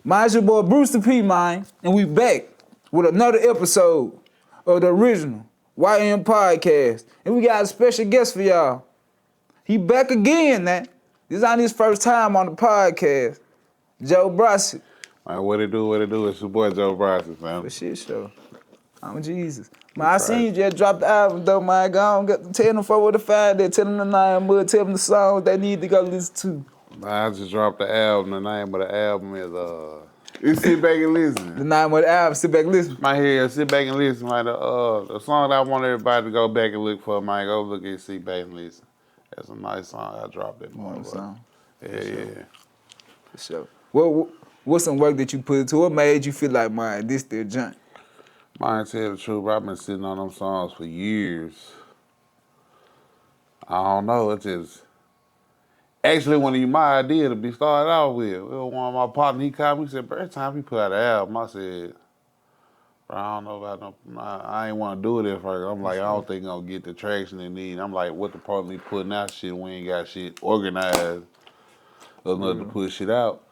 Man, it's your boy Bruce the P, man, and we back with another episode of the original YM podcast. And we got a special guest for y'all. He back again, man. This ain't his first time on the podcast. Joe Brasi. Man, what it do? It's your boy Joe Brasi, man. For shit show. I'm Jesus. Man, I seen you just drop the album though, man. Go on, tell them for what to find there. Tell them the name, but tell them the songs they need to go listen to. Man, I just dropped the album. The name of the album is it's Sit Back and Listen. The name of the album, Sit Back and Listen. My here, Sit Back and Listen. Like the song that I want everybody to go back and look for, man. Go look at Sit Back and Listen. That's a nice song. I dropped that morning. Yeah. For sure. What's some work that you put into it? What made you feel like, man, this still junk? Man, tell the truth, I've been sitting on them songs for years. I don't know, it's just... Actually, one of my idea to be started out with. One of my partners, he called me, he said, bro, every time he put out an album, I said, bro, I don't know about no... I ain't want to do it at first. I'm like, I don't think I'm going to get the traction they need. I'm like, what the point of me putting out shit? We ain't got shit organized enough to put shit out.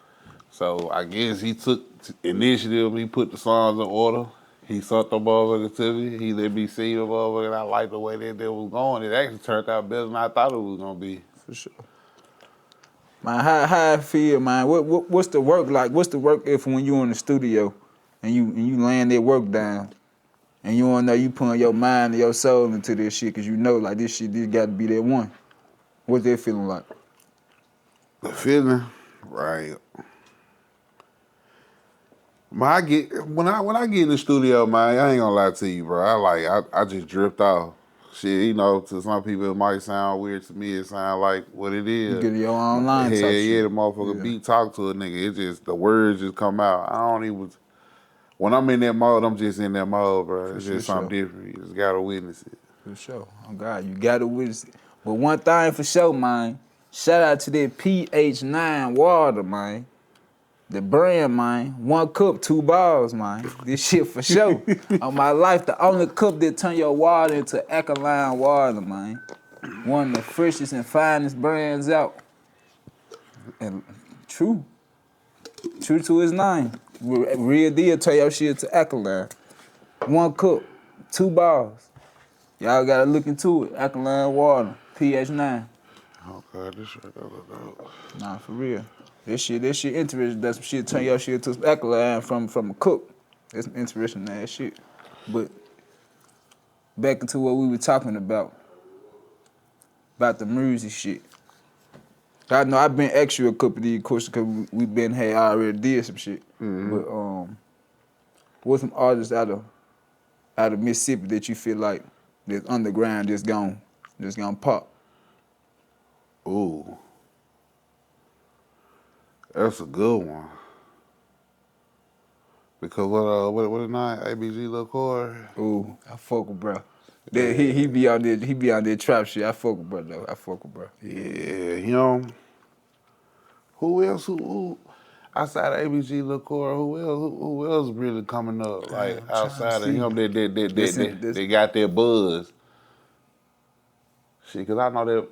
So I guess he took initiative, he put the songs in order. He sent the motherfucker to me. He let me see the motherfucker, and I liked the way that was going. It actually turned out better than I thought it was gonna be. For sure. Man, how I feel, man. What's the work like? What's the work if when you in the studio and you laying that work down and you don't know you putting your mind and your soul into this shit because you know like this got to be that one. What's that feeling like? The feeling, right. Man, when I get in the studio, man, I ain't gonna lie to you, bro. I just drift off. Shit, you know, to some people it might sound weird. To me, it sound like what it is. You get your own line. Yeah, the motherfucker beat talk to a nigga. It just the words just come out. I don't even. When I'm in that mode, I'm just in that mode, bro. It's just something different. You just gotta witness it. For sure. Oh God, you gotta witness it. But one thing for sure, man. Shout out to that pH9 water, man. The brand, man. 1 cup, 2 balls, man. This shit for sure. On my life, the only cup that turn your water into alkaline water, man. One of the freshest and finest brands out. And true to his name. Real deal, turn your shit to alkaline. 1 cup, 2 balls. Y'all gotta look into it. Alkaline water, pH9. Oh God, this shit dope. Nah, for real. This shit interesting. That some shit turn your shit to some alkaline from a cook. That's some interesting ass shit. But back into what we were talking about the music shit. I know I've been extra a couple of these questions because we been had already did some shit. Mm-hmm. But what's some artists out of Mississippi that you feel like that's underground just gonna pop? Ooh. That's a good one. Because what is not ABG LaCour? Ooh, I fuck with bro. He be out there trap shit. I fuck with bro though. I fuck with bro. Yeah, you know. Who else? Who outside of ABG LaCour? Who else really coming up? Like outside of him, they got their buzz. Shit, cause I know that.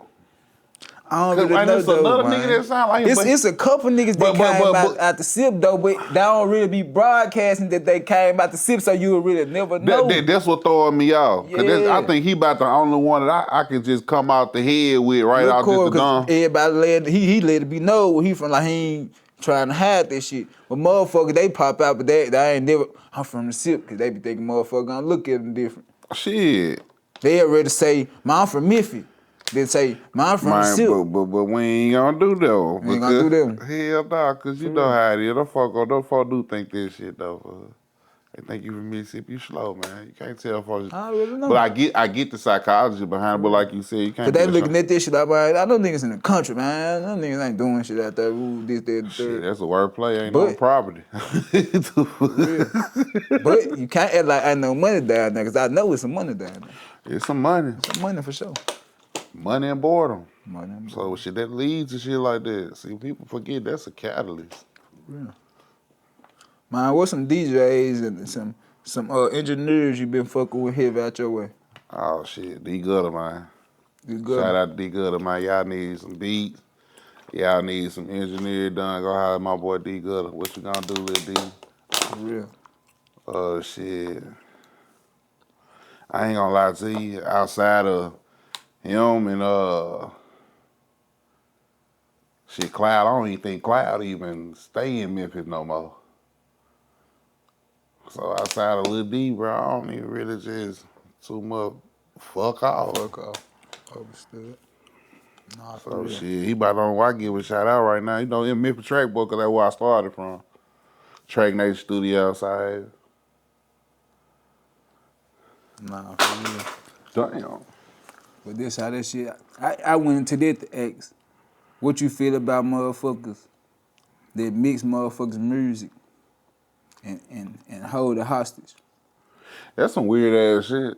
I don't really know though, another man. Nigga that sound like him. It's a couple niggas that came out the SIP though, but they don't really be broadcasting that they came out the SIP, so you would really never know. That's what throwing me off. Cause I think he about the only one that I can just come out the head with right out just the dumb. Everybody he let it be known where he from. Like he ain't trying to hide that shit. But motherfuckers they pop out, but they ain't never. I'm from the SIP because they be thinking motherfuckers gonna look at them different. Shit. They already say, man, I'm from Memphis. They say, man, I'm from the SIP. But we ain't gonna do that. We ain't gonna do them. Hell nah, cause you know how it is. Those folks do think this shit though. They think you from Mississippi, you slow, man. You can't tell folks. I really know. But I get the psychology behind it, but like you said, you can't. But they looking at this shit like, man, I know niggas in the country, man. I know niggas ain't doing shit out there. Ooh, this, that, the third. Shit, that's a wordplay. Ain't no property. But you can't act like I know money down there, cause I know it's some money down there. It's some money. Some money for sure. Money and boredom. Money and boredom. So shit that leads to shit like that. See, people forget that's a catalyst. Yeah. Man, what's some DJs and some engineers you been fucking with heavy out your way? Oh shit, D Gutter, man. D Gutter. Shout out to D Gutter, man. Y'all need some beats. Yeah, I need some engineer done. Go hire my boy D Gutter. What you gonna do, Lil D? For real. Shit. I ain't gonna lie to you. Outside of him and shit, Cloud, I don't even think Cloud even stay in Memphis no more. So outside of Lil D, bro, I don't even really just too much fuck off. Fuck off. Understood. Nah, for So real. shit, he about on why give a shout out right now. You know, in Memphis Track Boy, cause that's where I started from. Track Nation Studio outside. Nah, for real. Damn. But this how that shit. I went into that to ask, what you feel about motherfuckers that mix motherfuckers' music and hold it hostage? That's some weird ass shit.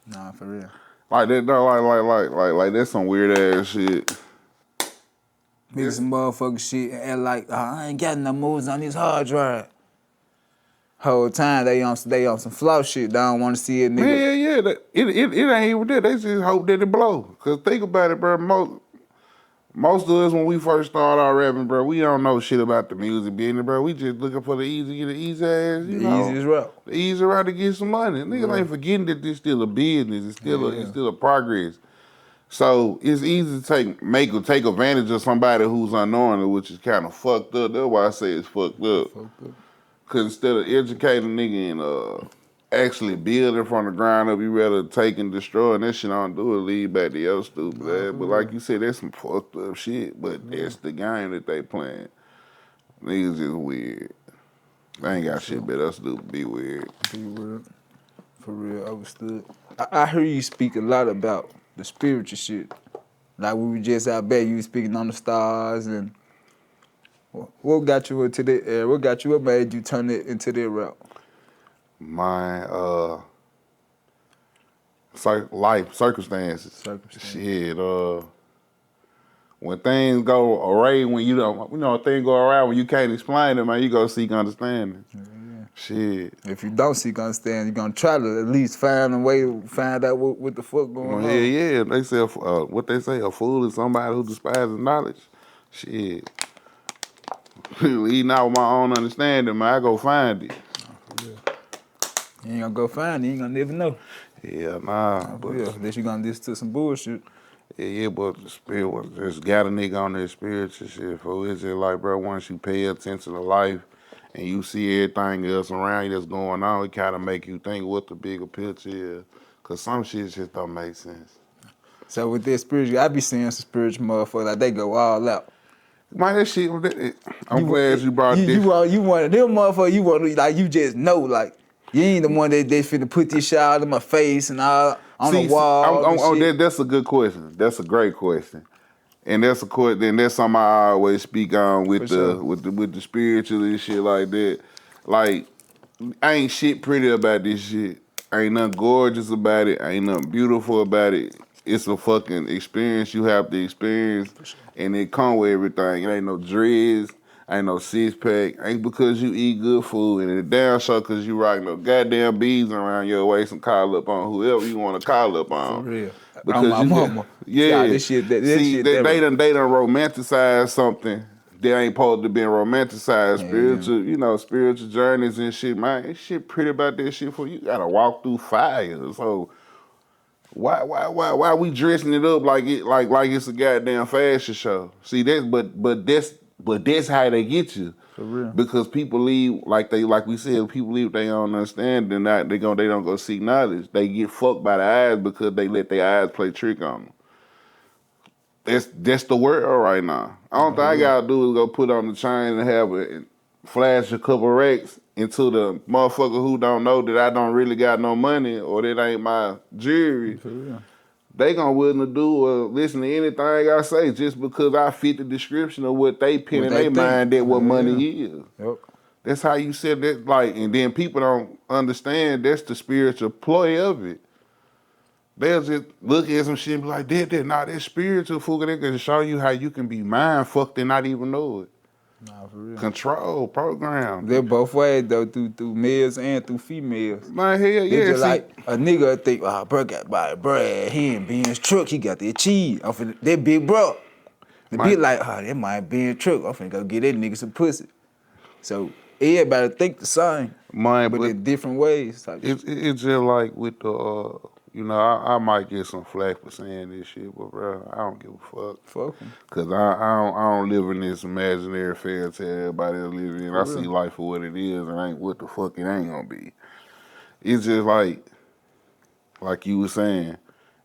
Nah, for real. Like that, no, like that's some weird ass shit. Mix some motherfucker shit and act like, oh, I ain't got no moves on this hard drive. Whole time they on some flaw shit. They don't want to see a nigga. Man, yeah, it ain't even that. They just hope that it blow. Cause think about it, bro. Most of us when we first started our rapping, bro, we don't know shit about the music business, bro. We just looking for the easy ass, you know, Easiest route. the easy route to get some money. Niggas ain't forgetting that this still a business. It's still a progress. So it's easy to take advantage of somebody who's unknowing, which is kind of fucked up. That's why I say it's fucked up. Cause instead of educating a nigga and actually building from the ground up, you rather take and destroy, and that shit don't do it, lead back to your stupid ass. But like you said, that's some fucked up shit. But that's the game that they playing. Niggas just weird. They ain't got shit better else to do but be weird. Be real. For real, understood. I heard you speak a lot about the spiritual shit. Like we were just out back, you was speaking on the stars and what got you into that? What made you turn it into that route? My life circumstances. Shit, when things go array, when you don't, things go around when you can't explain it, man, you go seek understanding. Yeah. Shit. If you don't seek understanding, you're gonna try to at least find a way to find out what the fuck going on. Yeah. They say what they say, a fool is somebody who despises knowledge. Shit. Even out with my own understanding, man, I go find it. For real. You ain't gonna go find it, you ain't gonna never know. Yeah, nah. But unless you gonna listen to some bullshit. Yeah, but the spirit was just got a nigga on their spiritual shit. For it's just like, bro, once you pay attention to life and you see everything else around you that's going on, it kind of make you think what the bigger picture is. Cause some shit just don't make sense. So with that spiritual, I be seeing some spiritual motherfuckers like they go all out. Man, that shit, I'm glad you brought this. You one of them motherfuckers. You want to like you just know like you ain't the one that they finna put this shit out in my face and all on the wall. That's a good question. That's a great question. And that's something I always speak on with the spiritual and shit like that. Like, ain't shit pretty about this shit. Ain't nothing gorgeous about it. Ain't nothing beautiful about it. It's a fucking experience you have to experience, and it come with everything. It ain't no dreads, ain't no six pack. Ain't because you eat good food, and it damn sure because you rock no goddamn beads around your waist and call up on whoever you want to call up on. For real. Because my mama. Yeah. This shit. They done romanticize something that ain't supposed to be romanticized. Spiritual journeys and shit, man. This shit pretty about that shit for you. Gotta walk through fire. So why we dressing it up like it's a goddamn fashion show? See that's how they get you. For real. Because people leave people leave they don't understand, then they don't go seek knowledge. They get fucked by the eyes because they let their eyes play trick on them. That's the world right now. I don't think I gotta do is go put on the chain and have it flash a couple racks into the motherfucker who don't know that I don't really got no money or that ain't my jewelry. For real. They gonna willing to do or listen to anything I say just because I fit the description of what they pin in their mind that what money is. Yep. That's how you said that, and then people don't understand that's the spiritual ploy of it. They'll just look at some shit and be like, that's spiritual, fool. They can show you how you can be mind fucked and not even know it. Nah, for real. Control, program. They're both ways though, through males and through females. Man, hell yeah. They just like a nigga think, bro got by Brad, he ain't be in his truck, he got that cheese off of that big bro. The be like, oh, that might be a trick. I'm finna go get that nigga some pussy. So everybody think the same, but in different ways. Type It's just like with the, I might get some flack for saying this shit, but bro, I don't give a fuck. Fuck 'em. Cause I don't live in this imaginary fairy tale everybody else live in. I see life for what it is and ain't what the fuck it ain't gonna be. It's just like you were saying,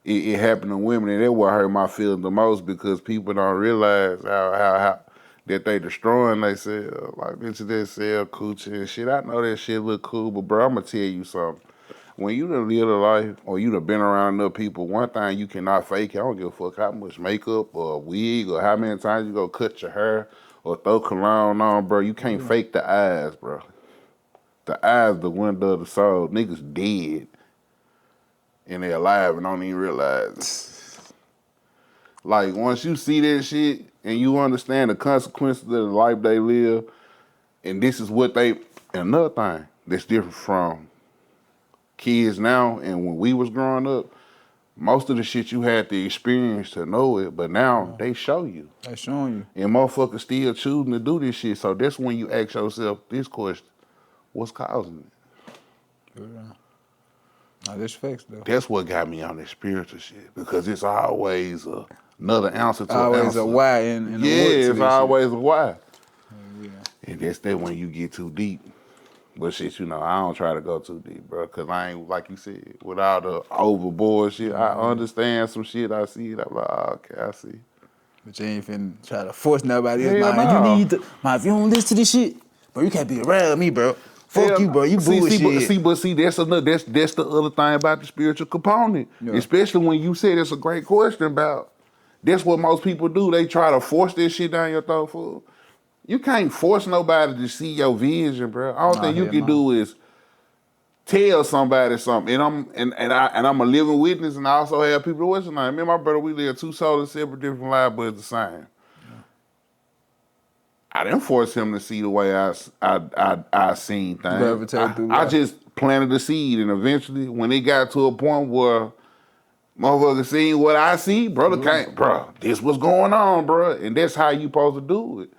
it happened to women, and that what hurt my feelings the most because people don't realize how that they destroying themselves. Like bitches that sell coochie and shit. I know that shit look cool, but bro, I'm gonna tell you something. When you done lived a life or you done been around enough people, one thing you cannot fake, I don't give a fuck how much makeup or wig or how many times you go cut your hair or throw cologne on, bro. You can't fake the eyes, bro. The eyes, the window of the soul. Niggas dead. And they alive and don't even realize it. Like, once you see that shit and you understand the consequences of the life they live, and this is what they... Another thing that's different from kids now and when we was growing up, most of the shit you had to experience to know it, but now they show you. They showing you. And motherfuckers still choosing to do this shit. So that's when you ask yourself this question: what's causing it? Nah, that's facts though. That's what got me on this spiritual shit, because it's always another answer to always an answer. A why in the yeah, it's always shit. a why. Yeah. And that's that when you get too deep. But shit, I don't try to go too deep, bro, because I ain't, like you said, with all the overboard shit, I understand some shit, I see it, I'm like, oh, okay, I see. But you ain't finna try to force nobody else. Hell Man, no. you need to, man, if you don't listen to this shit, bro, you can't be around me, bro. Fuck you, bro. You bullshit. See, that's the other thing about the spiritual component. Yeah. Especially when you said it's a great question about. That's what most people do. They try to force this shit down your throat, fool. You can't force nobody to see your vision, bro. All thing you can do is tell somebody something. And I'm a living witness, and I also have people. What's your name? Me and my brother, we live two totally separate, different lives, but it's the same. I didn't force him to see the way I seen things. I just planted the seed, and eventually, when it got to a point where motherfucker seen what I see, brother came, bro, this what's going on, bro, and that's how you supposed to do it.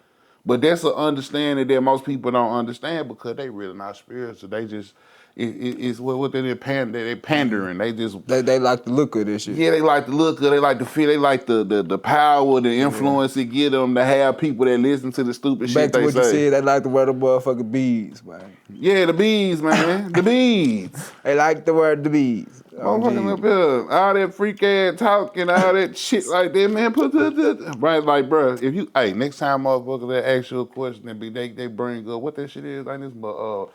But that's an understanding that most people don't understand because they really not spiritual. They just it's what they're pandering. They just they like the look of this shit. Yeah, they like the look of it. They like the feel. They like the power, the influence it get them to have people that listen to the stupid shit they say. Back to what you said, they like to wear the motherfucking beads, man. Yeah, the beads, man. The beads. They like to wear the beads. Motherfucking up here, all that freak ass talking, all that shit like that, man. Right, like, bro, if you, next time motherfuckers that ask you a question, they bring up what that shit is like this, but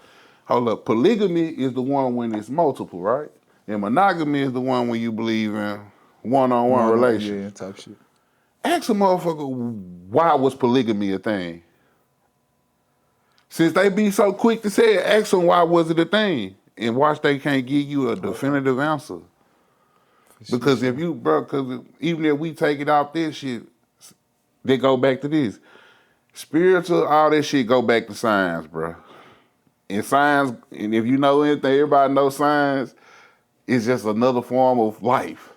hold up, polygamy is the one when it's multiple, right? And monogamy is the one when you believe in one-on-one relations. Yeah, type shit. Ask a motherfucker, why was polygamy a thing? Since they be so quick to say it, ask them why was it a thing? And watch they can't give you a definitive answer. Because if you, bro, because even if we take it off this shit, they go back to this. Spiritual, all that shit go back to science, bro. And science, and if you know anything, everybody knows science is just another form of life.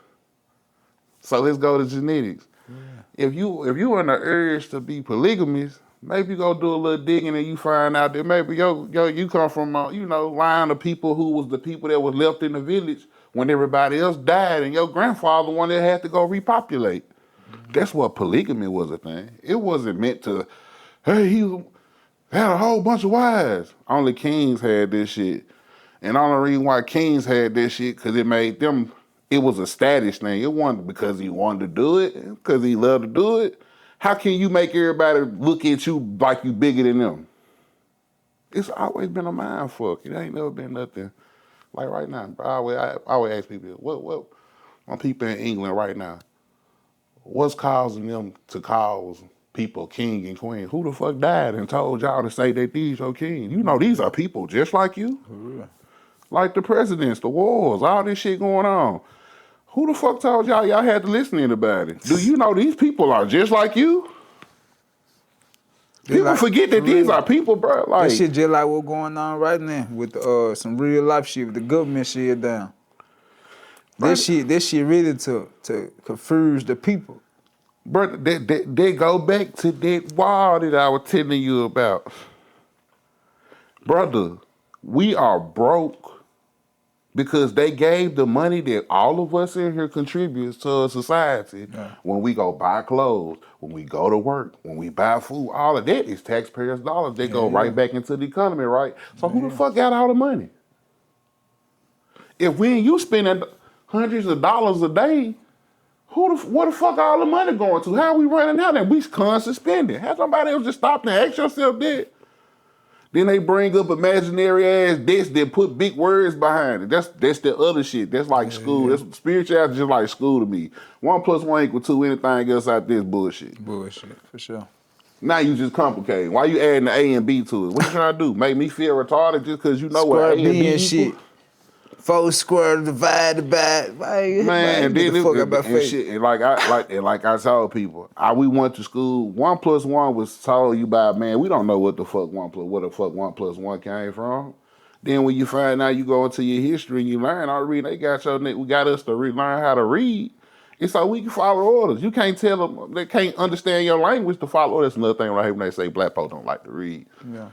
So let's go to genetics. Yeah. If you in the urge to be polygamous, maybe you go do a little digging and you find out that maybe you come from line of people who was the people that was left in the village when everybody else died, and your grandfather one that had to go repopulate. Mm-hmm. That's what polygamy was a thing. It wasn't meant to, hey, he had a whole bunch of wives. Only kings had this shit. And the only reason why kings had this shit, because it made them, it was a status thing. It wasn't because he wanted to do it, because he loved to do it. How can you make everybody look at you like you bigger than them? It's always been a mind fuck. It ain't never been nothing. Like right now, I always ask people, what when people in England right now, what's causing them to cause people king and queen? Who the fuck died and told y'all to say that these are kings? You know these are people just like you. Mm-hmm. Like the presidents, the wars, all this shit going on. Who the fuck told y'all had to listen to anybody? Do you know these people are just like you? People forget that these are people, bro. Like, this shit just like what's going on right now with some real life shit with the government shit down. This shit really to confuse the people. Brother, they go back to that wall that I was telling you about. Brother, we are broke because they gave the money that all of us in here contributes to a society. Yeah. When we go buy clothes, when we go to work, when we buy food, all of that is taxpayers' dollars. They go right back into the economy, right? So who the fuck got all the money? If you spending hundreds of dollars a day, where the fuck all the money going to? How are we running out? And we constant spending. Have somebody else just stop and ask yourself that? Then they bring up imaginary ass debts that put big words behind it. That's the other shit. That's like school. That's spirituality is just like school to me. 1 + 1 = 2. Anything else out there is bullshit. Bullshit, for sure. Now you just complicating. Why you adding the A and B to it? What you trying to do? Make me feel retarded just because you know Square what A and B and shit. equal? 4 square divided by Man, and then like I told people, we went to school. 1 + 1 was told you by man. We don't know what the fuck 1 + 1 came from. Then when you find out, you go into your history and you learn. We got us to relearn how to read. And so we can follow orders. You can't tell them they can't understand your language to follow orders. Another thing right here when they say black folks don't like to read. Yeah.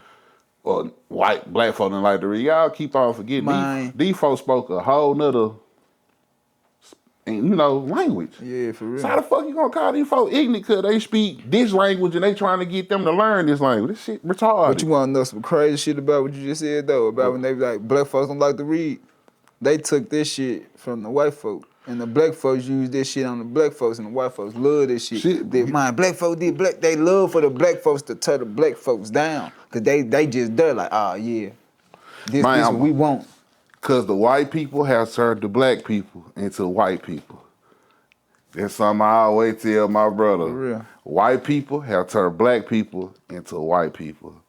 Or black folks don't like to read. Y'all keep on forgetting. These folks spoke a whole nother, language. Yeah, for real. So how the fuck you gonna call these folks ignorant because they speak this language and they trying to get them to learn this language? This shit retarded. But you want to know some crazy shit about what you just said, though? About when they be like, black folks don't like to read. They took this shit from the white folk. And the black folks use this shit on the black folks, and the white folks love this shit. Black folks they love for the black folks to tear the black folks down. Cause they just they're like, oh yeah, this what we want. Cause the white people have turned the black people into white people. That's something I always tell my brother. For real. White people have turned black people into white people.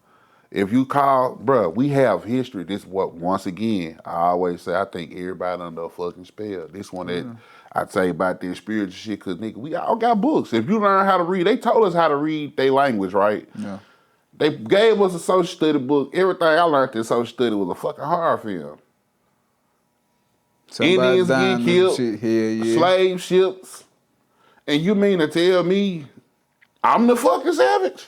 If you call, bruh, we have history. This is what, once again, I always say, I think everybody under a fucking spell. This one that I tell you about this spiritual shit, because, nigga, we all got books. If you learn how to read, they told us how to read their language, right? Yeah. They gave us a social study book. Everything I learned in social study was a fucking horror film. Indians get killed, slave ships. And you mean to tell me I'm the fucking savage?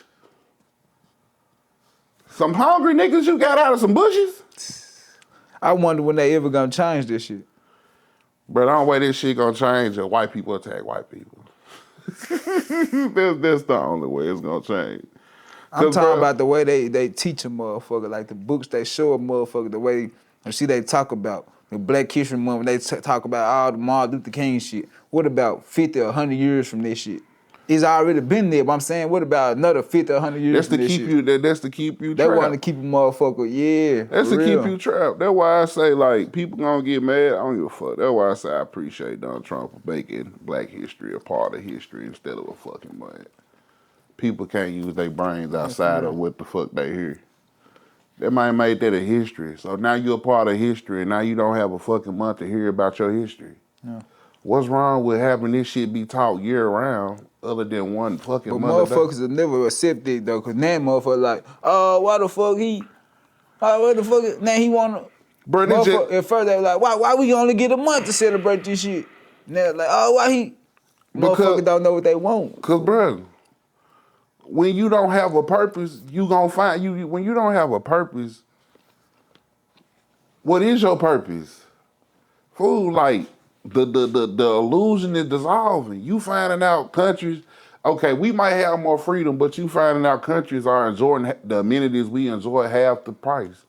Some hungry niggas you got out of some bushes? I wonder when they ever gonna change this shit. But I don't way this shit gonna change if white people attack white people. That's the only way it's gonna change. I'm talking about the way they teach a motherfucker, like the books they show a motherfucker, the way they talk about the Black History Month, when they talk about all the Martin Luther King shit. What about 50 or 100 years from this shit? It's already been there, but I'm saying, what about another 50 or 100 years that's from to this keep shit? That's to keep you trapped. They want to keep a motherfucker, yeah. That's to keep you trapped. That's why I say, like, people gonna get mad. I don't give a fuck. That's why I say I appreciate Donald Trump for making black history a part of history instead of a fucking money. People can't use their brains outside of what the fuck they hear. They might make that a history. So now you're a part of history, and now you don't have a fucking month to hear about your history. Yeah. What's wrong with having this shit be taught year-round other than one fucking month? But motherfuckers will never accept it, though, because now motherfuckers like, oh, why the fuck now he want to... At first they were like, why we only get a month to celebrate this shit? Now like, oh, why he... Motherfuckers don't know what they want. Because, bro, when you don't have a purpose, you gonna find... When you don't have a purpose, what is your purpose? Fool, like... The illusion is dissolving. You finding out countries, okay, we might have more freedom, but you finding out countries are enjoying the amenities we enjoy half the price.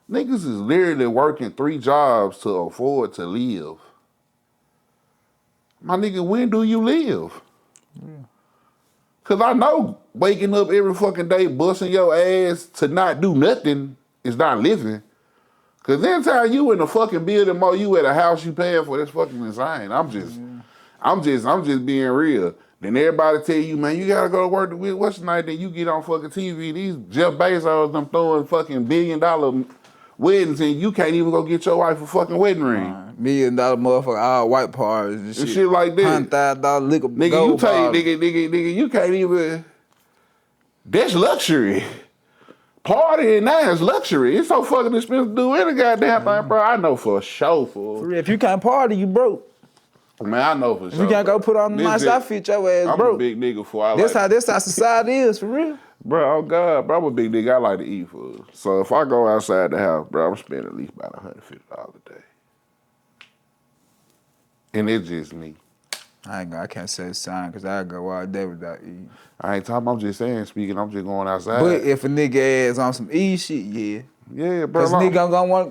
Niggas is literally working 3 jobs to afford to live. My nigga, when do you live? Yeah. Cause I know waking up every fucking day, busting your ass to not do nothing is not living. Cause anytime you in a fucking building more, you at a house you paying for, that's fucking insane. I'm just being real. Then everybody tell you, man, you gotta go to work. What's the night that you get on fucking TV? These Jeff Bezos, them throwing fucking $1 billion weddings, and you can't even go get your wife a fucking wedding ring. $1 million motherfucker, all white parties and shit like that. $100,000 liquor. Nigga, you can't even. That's luxury. Partying now is luxury. It's so fucking expensive to do any goddamn thing, bro. I know for sure, fool. For real, if you can't party, you broke. Man, I know for If sure. you can't go put on a This nice just- outfit, your ass I'm broke. a big nigga for I This like. how society is for real. Bro, oh God, bro, I'm a big nigga. I like to eat food. So if I go outside the house, bro, I'm spending at least about $150 a day. And it's just me. I can't say the sign because I go all day without eating. I ain't talking, I'm just saying, speaking, I'm just going outside. But if a nigga ass on some eat shit, yeah. Yeah, bro. Cause nigga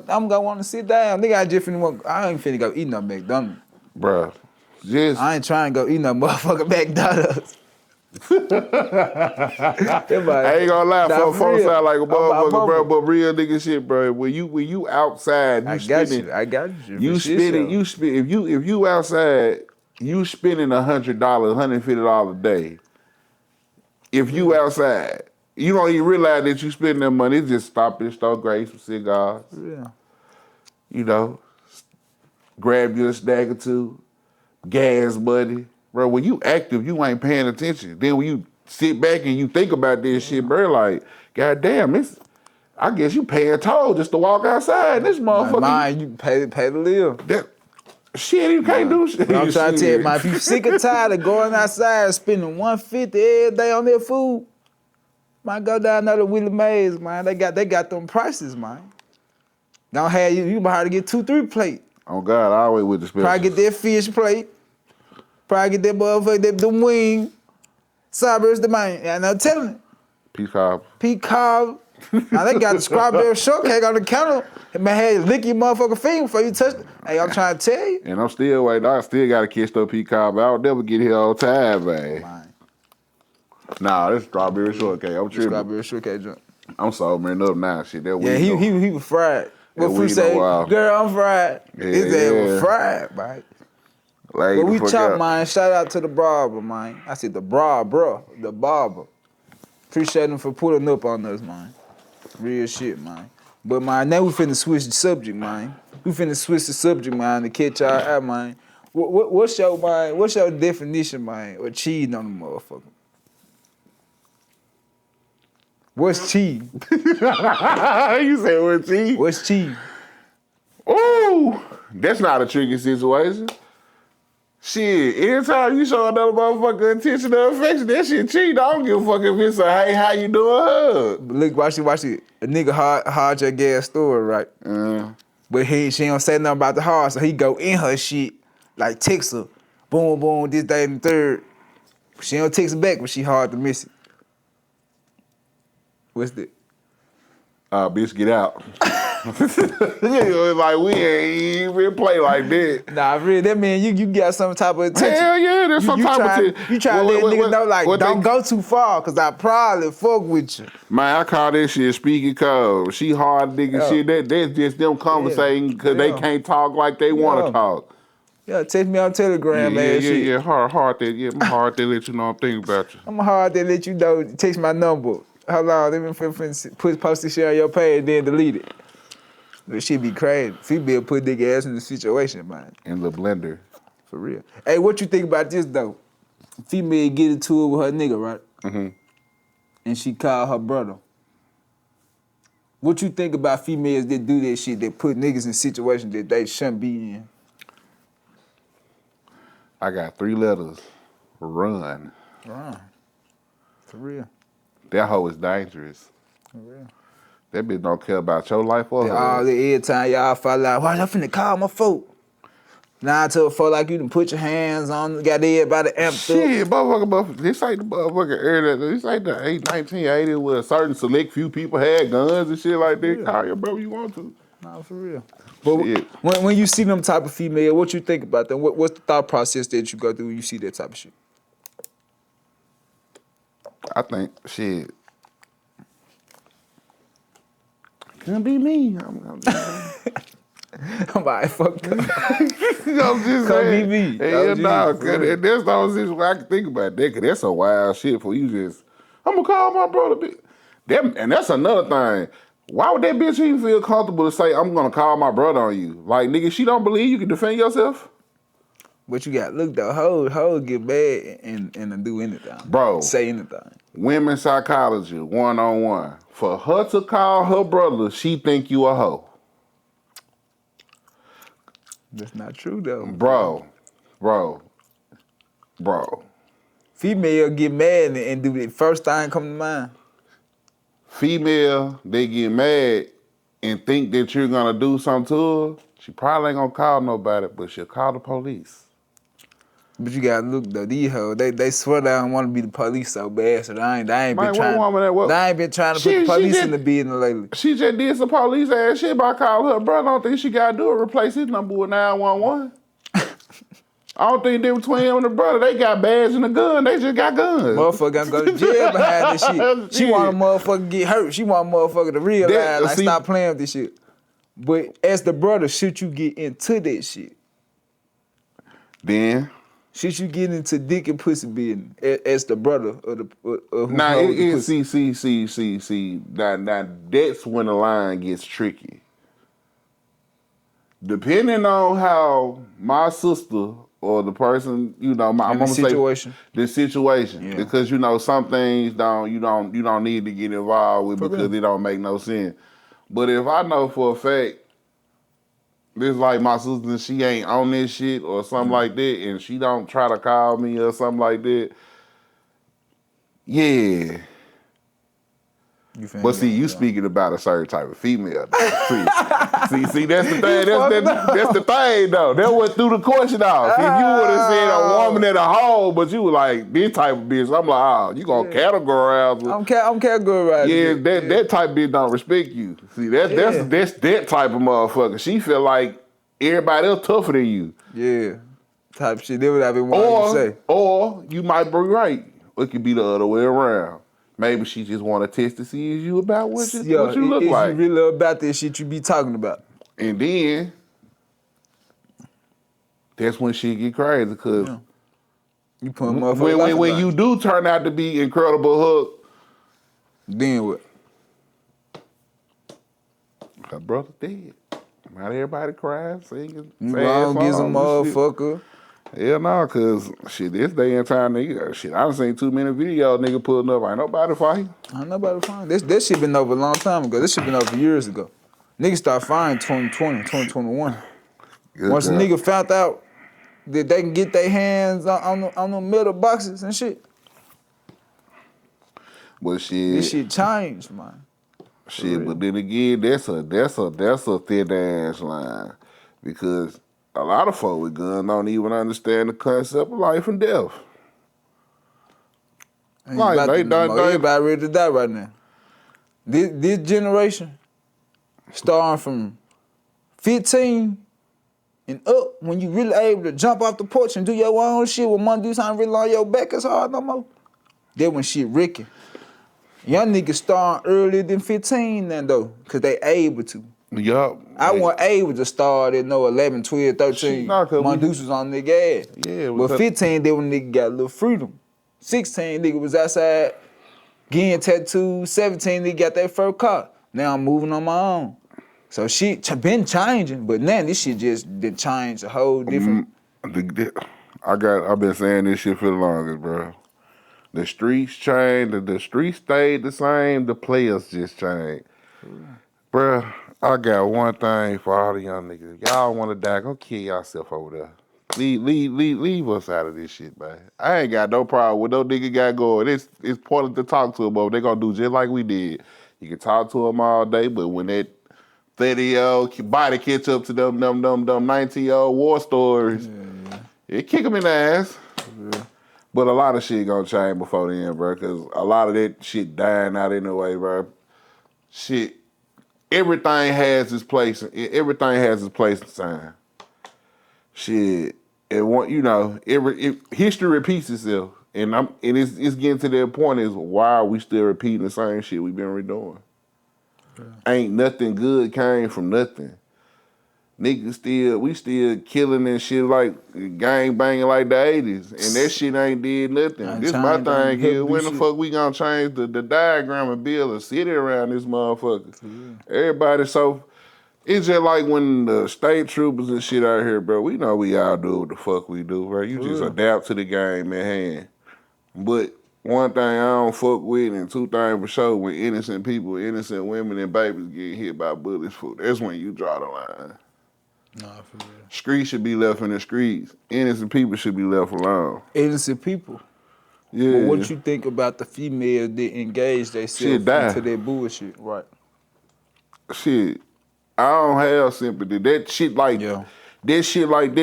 I'm gonna want to sit down. Nigga, I ain't finna go eat no McDonald's. Bro, just. I ain't trying to go eat no motherfucking McDonald's. I ain't gonna lie, folks sound like a motherfucker, bro, but real nigga shit, bro. When you outside, I got you. You spending, if you outside, you spending $100, $150 a day. If you outside, you don't even realize that you spending that money. It's just stop at the store, grab some cigars. Yeah. You know, grab you a snack or two, gas money. Bro, when you active, you ain't paying attention. Then when you sit back and you think about this shit, bro, like, goddamn, I guess you paying toll just to walk outside. This motherfucker. Mine, you pay to live. That shit, you can't do shit. But I'm trying to tell you, man, if you sick or tired of going outside and spending $150 every day on their food, man, go down there to Willie Mays, man. They got them prices, man. Don't have you might have to get 2-3 plate. Oh God, I always with the special. Probably get that fish plate. Probably get that motherfucker, them wing. Sideburns, the man. And I'm telling you. Peacock. Now they got the strawberry shortcake on the counter. Man, hey, lick your motherfucking finger before you touch it. Hey, I'm trying to tell you. And I'm still waiting. I still got to catch the peacock, but I'll never get here on time, man. Man. Nah, this strawberry shortcake. I'm tripping. Strawberry shortcake joint. I'm sobering up now, shit. That Yeah, he was fried. What fruit weed say? no Girl, I'm fried. Yeah, His ass was fried, man. Like, But we chop, man. Shout out to the barber, man. I said the barber. Appreciate him for pulling up on us, man. Real shit, man. But, man, now we finna switch the subject, man. We finna switch the subject, man, to catch y'all out, man. What's your definition, man, of cheating on the motherfucker? What's cheating? You say what's cheating? What's cheating? Ooh, that's not a tricky situation. Shit, anytime you show another motherfucker attention or affection, that shit cheating. I don't give a fuck if it's a hey, how you doing hug. But look, watch it. A nigga hard your gas story, right? But she don't say nothing about the hard, so he go in her shit, like text her, boom, boom, this, that, and the third. She don't text her back, but she hard to miss it. What's that? Bitch, get out. It's like we ain't even play like that. Nah, really, that mean you got some type of attention. Hell yeah, there's some type of attention. You try to let niggas know, like, don't go too far, cause I probably fuck with you. Man, I call that shit speaking code. She hard nigga shit. That's just them conversating because they can't talk like they want to talk. Yeah, text me on Telegram, man. Yeah, hard that. I'm hard to let you know I'm thinking about you. I'm hard to let you know. Text my number. Hold on, let me post this shit on your page, then delete it. This shit be crazy. Female put nigga ass in the situation, man. In the blender. For real. Hey, what you think about this, though? Female get into it with her nigga, right? Mm-hmm. And she call her brother. What you think about females that do that shit, that put niggas in situations that they shouldn't be in? I got 3 letters. Run. Run. For real. That hoe is dangerous. For real. That bitch don't care about your life or her. Every time y'all fall out, why I'm finna call my folk? Now I tell a folk like you to put your hands on, got everybody amped up. Shit, motherfucker, this ain't the motherfucker era. This ain't the 1980s where a certain select few people had guns and shit like that. Call your brother you want to. Nah, for real. But when you see them type of female, what you think about them? What's the thought process that you go through when you see that type of shit? I think, shit. Couldn't be me. I'm I'm like, fuck that. I'm just saying. Be me. Hell no, that's the only situation I can think about that, because that's a wild shit for you just, I'm going to call my brother. And that's another thing. Why would that bitch even feel comfortable to say, I'm going to call my brother on you? Like, nigga, she don't believe you can defend yourself? But you got, look, the hoe get bad and do anything. Bro. Say anything. Women's psychology, 1-on-1. For her to call her brother, she think you a hoe. That's not true, though. Bro, Bro. Female get mad and do the first thing come to mind. Female, they get mad and think that you're gonna do something to her. She probably ain't gonna call nobody, but she'll call the police. But you gotta look though, these hoes, they swear they don't want to be the police so bad, so they ain't Man, been what trying. woman that what? They ain't been trying to put the police in the business lately. She just did some police ass shit by calling her brother. I don't think she gotta do it. Replace his number with 911. I don't think the between him and the brother, they got badge and a gun. They just got guns. Motherfucker gonna go to jail behind this shit. She want a motherfucker get hurt. She want a motherfucker to realize, like, stop playing with this shit. But as the brother, should you get into that shit? Then? Should you get into dick and pussy business as the brother of the who Now, holds the pussy? see. Now, that's when the line gets tricky. Depending on how my sister or the person, I'm gonna situation. say the situation, Yeah. because some things you don't need to get involved with because it don't make no sense. But if I know for a fact, this like my sister and she ain't on this shit or something like that, and she don't try to call me or something like that, yeah. But see, you speaking about a certain type of female. see, that's the thing. That's the thing, though. That went through the question off. If you would have said a woman at a hole, but you were like this type of bitch, I'm like, oh, you gonna categorize? I'm categorizing. Yeah, that type of bitch don't respect you. See, that's that type of motherfucker. She feel like everybody else tougher than you. Yeah, type shit. That's what I been wanting to say. Or you might be right. It could be the other way around. Maybe she just want to test to see if you about what you look like. If you really about that shit you be talking about. And then, that's when shit get crazy, because you put motherfuckers when you do turn out to be incredible hook, then what? her brother dead. Not everybody crying, singing. You wrong, get some motherfucker. Hell no, cause shit, this day and time, nigga, shit, I done seen too many videos, nigga pulling up. Ain't nobody fight. Ain't nobody fighting. This shit been over a long time ago. This shit been over years ago. Niggas start fighting 2020, 2021. Once a nigga found out that they can get their hands on the metal boxes and shit. But shit, this shit changed, man. Shit, but then again, that's a thin ass line, because a lot of folk with guns don't even understand the concept of life and death. Like everybody ready to die right now. This generation, starting from 15 and up, when you really able to jump off the porch and do your own shit with money, do something really on your back, it's hard no more. That when shit wrecking. Young niggas start earlier than 15 then though, cause they able to. Yup. I wasn't able to start at 11, 12, 13. My deuce was on nigga ass. Yeah, but 15, then when nigga got a little freedom. 16, nigga was outside getting tattoos. 17, nigga got that first car. Now I'm moving on my own. So shit been changing, but now this shit just did change a whole different. I've been saying this shit for the longest, bro. The streets changed, the streets stayed the same, the players just changed. Bruh, I got one thing for all the young niggas. Y'all want to die, go kill yourself over there. Leave us out of this shit, man. I ain't got no problem with no nigga got going. It's pointless to talk to them, but they gonna do just like we did. You can talk to them all day, but when that 30-year-old body catch up to them 19-year-old war stories, it kick them in the ass. Yeah. But a lot of shit gonna change before then, bro, because a lot of that shit dying out anyway, bro. Shit, everything has its place. Everything has its place and time. Shit, history repeats itself, and it's getting to that point is why are we still repeating the same shit we've been redoing? Yeah. Ain't nothing good came from nothing. Niggas we still killing and shit like gang banging like the 80s, and that shit ain't did nothing. This my thing here. When the fuck we gonna change the diagram and build a city around this motherfucker? Yeah. Everybody it's just like when the state troopers and shit out here, bro. We know we all do what the fuck we do, bro. You just adapt to the game at hand. But one thing I don't fuck with, and two things for sure, when innocent people, innocent women and babies get hit by bullets, that's when you draw the line. Nah, for real. Streets should be left in the streets. Innocent people should be left alone. Innocent people. Yeah. But what you think about the females that engage Shit themselves die. into that bullshit, right? Shit. I don't have sympathy. That shit like that,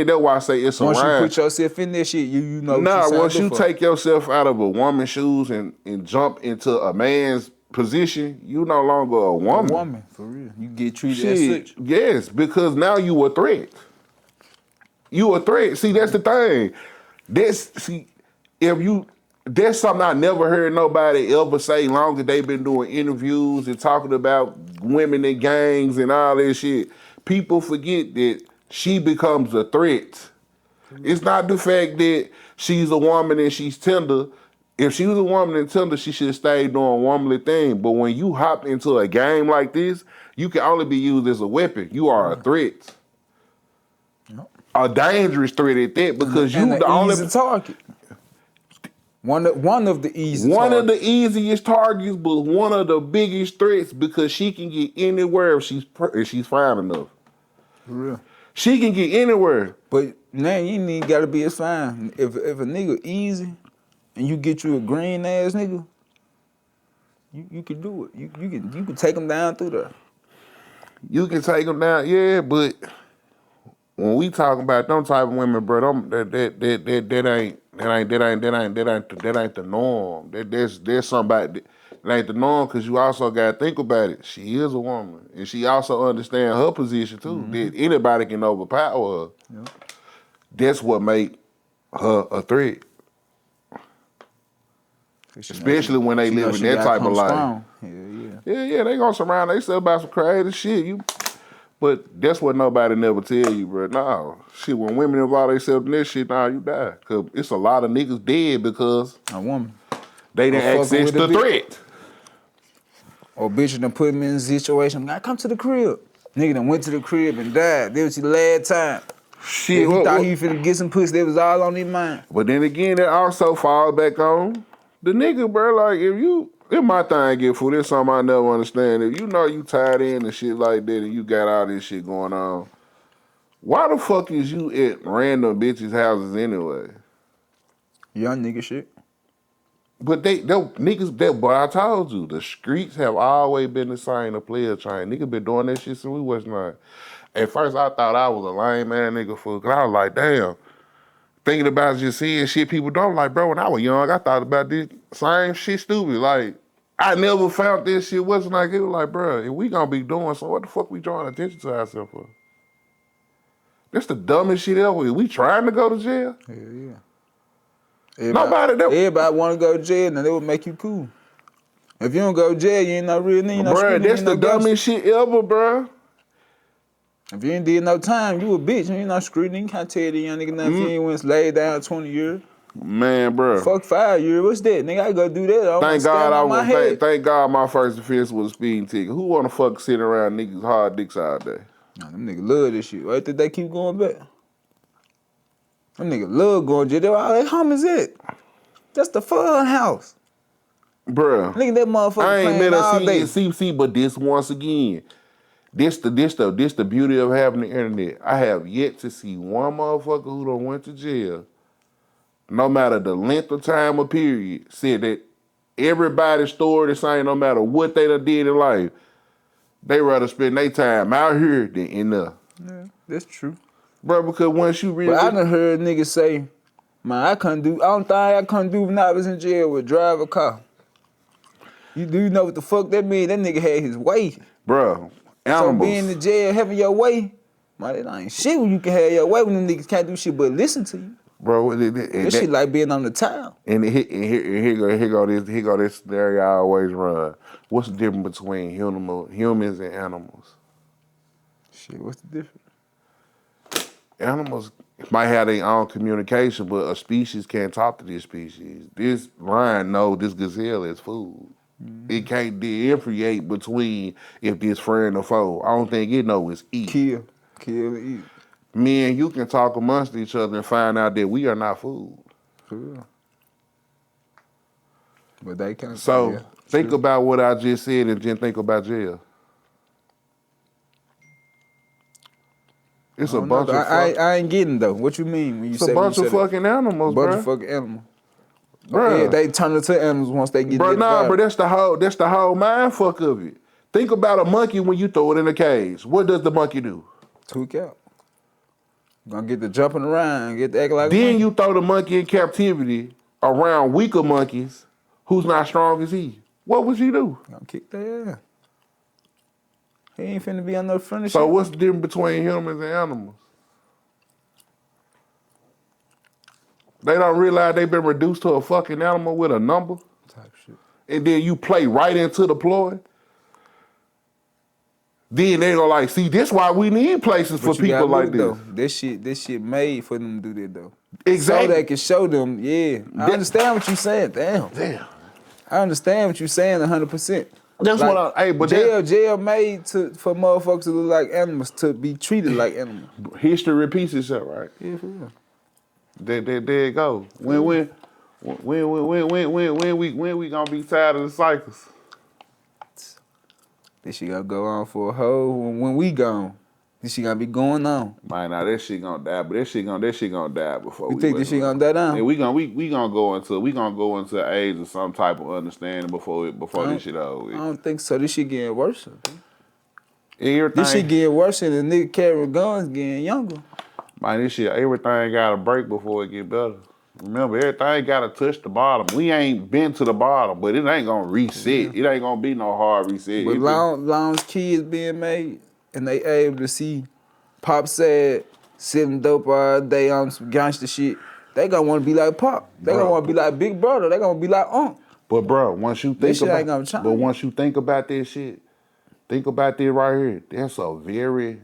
that's why I say it's a Once you rhyme. put yourself in that shit, you know what Nah, you signed once up you for. take yourself out of a woman's shoes and jump into a man's position, you no longer a woman. A woman, for real. You get treated Shit, as such. yes, because now you a threat. You a threat. See, that's the thing. That's something I never heard nobody ever say long as they been doing interviews and talking about women in gangs and all that shit. People forget that she becomes a threat. It's not the fact that she's a woman and she's tender. If she was a woman and tender, she should have stayed doing womanly thing. But when you hop into a game like this, you can only be used as a weapon. You are a threat. Yep. A dangerous threat at that, because you and the only easy target. One of the easy one targets. of the easiest targets, but one of the biggest threats, because she can get anywhere if she's fine enough. For real. She can get anywhere. But now you ain't even gotta be as fine. If a nigga easy and you get you a green ass nigga, you can do it. You can take him down through there. You can take them down, yeah, but when we talking about them type of women, bro, that ain't the norm. There's somebody that ain't the norm, because you also gotta think about it. She is a woman, and she also understands her position too. That anybody can overpower her. Yep. That's what make her a threat. Especially when they live in that type of life. Strong. Yeah. Yeah, they gonna surround themselves by some crazy shit. But that's what nobody never tell you, bro. Nah, shit, when women involve themselves in this shit, nah, you die. Cause it's a lot of niggas dead because A woman. they didn't access the threat. Or bitch done put me in a situation, I come to the crib. Nigga done went to the crib and died. That was your last time. Shit, He thought he finna get some pussy, that was all on his mind. But then again, that also falls back on the nigga, bro. Like, if my thing get food, it's something I never understand. If you know you tied in and shit like that and you got all this shit going on, why the fuck is you at random bitches' houses anyway? Young nigga shit. But but I told you, the streets have always been the same, the player chain. Nigga been doing that shit since we was nine. At first, I thought I was a lame ass nigga cause I was like, damn. Thinking about just seeing shit people don't like, bro. When I was young, I thought about this same shit stupid. Like, I never found this shit wasn't like, it was like, bro, if we gonna be doing so, what the fuck we drawing attention to ourselves for? That's the dumbest shit ever. We trying to go to jail? Yeah. Everybody want to go to jail, and they would make you cool. If you don't go to jail, you ain't no real nigga. Bruh, that's the dumbest shit ever, bruh. If you ain't did no time, you a bitch. You ain't no street nigga. Can't tell the young nigga nothing. If you ain't went laid down 20 years. Man, bruh. Fuck 5 years. What's that? Nigga, I go do that. Thank God my first offense was a speeding ticket. Who wanna fuck sit around niggas hard dicks all day? Nah, them niggas love this shit. Why did they keep going back? Them niggas love going to jail. All that homies it. That's the fun house. Bruh. Nigga, that motherfucker I ain't playing met all day. a CC, but this once again. This the beauty of having the internet. I have yet to see one motherfucker who done went to jail, no matter the length of time or period, said that everybody's story the same, no matter what they done did in life. They rather spend their time out here than in there. Yeah, that's true. Bro, because once you really... But I done heard niggas say, man, I couldn't do when I was in jail with drive a car. You know what the fuck that mean? That nigga had his way. Bro, animals. So being in jail, having your way, man, that ain't shit when you can have your way when them niggas can't do shit but listen to you. Bro, that shit like being on the town. And here go this scenario I always run. What's the difference between humans and animals? Shit, what's the difference? Animals might have their own communication, but a species can't talk to this species. This lion knows this gazelle is food. Mm-hmm. It can't differentiate between if this friend or foe. I don't think it knows it's eat. Kill and eat. Me and you can talk amongst each other and find out that we are not food. Cool. But they can't. So think about what I just said and then think about jail. It's I a don't know, bunch though. of I ain't getting though. What you mean when you It's a say bunch when of you say fucking animals, bunch bro. of fucking animals? Yeah, Bruh. they turn into animals once they get Bro, lit nah, vibe. bro, that's the whole mind fuck of it. Think about a monkey when you throw it in a cage. What does the monkey do? Tweak out. Gonna get to jumping around, get to acting like a Then monkey. you throw the monkey in captivity around weaker monkeys who's not strong as he. What would you do? Gonna kick their ass. He ain't finna be on no friendly So shit. what's the difference between humans and animals? They don't realize they've been reduced to a fucking animal with a number, Type shit. and then you play right into the ploy. Then they go like, see, this why we need places for But you people gotta like look this. though. This shit made for them to do that though. Exactly. So they can show them, yeah. I understand what you saying. Damn. I understand what you saying 100%. That's like, what hey, but jail made for motherfuckers to look like animals, to be treated like animals. history repeats itself, right? Yeah, for real. There it go. When we gonna be tired of the cycles? This shit gonna go on for a whole when we gone. This shit gonna be going on. Man, now that shit gonna die, but that shit gonna die before You we. think this shit gonna die down? And we gonna go into an age of some type of understanding before this shit over with. I don't think so. This shit getting worse. Everything, This shit getting worse and the nigga carrying guns getting younger. man, this shit, everything got to break before it get better. Remember, everything got to touch the bottom. We ain't been to the bottom, but it ain't gonna reset. It ain't gonna be no hard reset. But long as kids being made and they able to see Pop said sitting dope all day on some gangster shit, they gonna want to be like Pop. They gonna want to be like Big Brother. They gonna be like Unc. But bro, once you think This shit about, ain't gonna change. but once you think about this shit, think about this right here. That's a very,